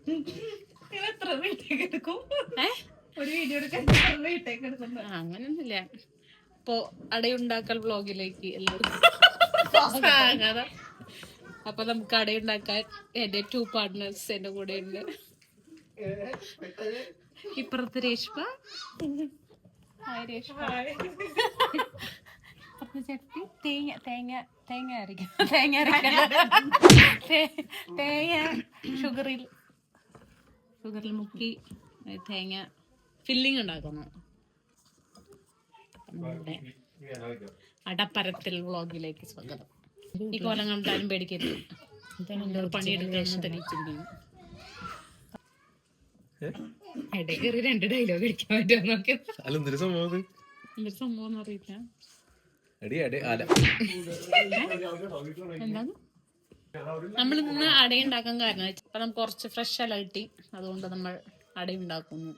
എത്ര വീട്ടേക്ക് എടുക്കും? ഒരു വീഡിയോ എടുക്കാൻ വീട്ടേക്ക് എടുക്കുന്നു? അങ്ങനൊന്നുമില്ല. ഇപ്പൊ അടയുണ്ടാക്കൽ വ്ളോഗിലേക്ക് എല്ലാവർക്കും സ്വാഗതം. അപ്പൊ നമുക്ക് അടയുണ്ടാക്കാൻ എന്റെ 2 പാർട്ട്നേഴ്സ് എന്റെ കൂടെ ഉണ്ട്. ഇപ്പുറത്ത് രേഷ്മ, രേഷ്മ ചട്ടി തേങ്ങ അരയ്ക്കും. തേങ്ങ ഷുഗറിൽ മുക്കി തേങ്ങ ഫില്ലിങ് ഉണ്ടാക്കുന്നു. അടപ്പരത്തിൽ വ്ളോഗിലേക്ക് സ്വാഗതം. ഈ കോലം കണ്ടാലും പേടിക്കരുത്, പണിയെടുക്കാണെന്ന് തെളിയിച്ചിരിക്കുന്നു. ഇടയ്ക്കേറി 2 ഡയലോഗ് അടിക്കാൻ പറ്റുമോ നോക്കിയത്. സംഭവം അറിയില്ല. എന്താണ് നമ്മൾ ഇന്ന് അടയുണ്ടാക്കാൻ കാരണം ഇപ്പൊ നമുക്ക് കുറച്ച് ഫ്രഷ് ഇല കിട്ടി, അതുകൊണ്ട് നമ്മൾ അടയുണ്ടാക്കുന്നു.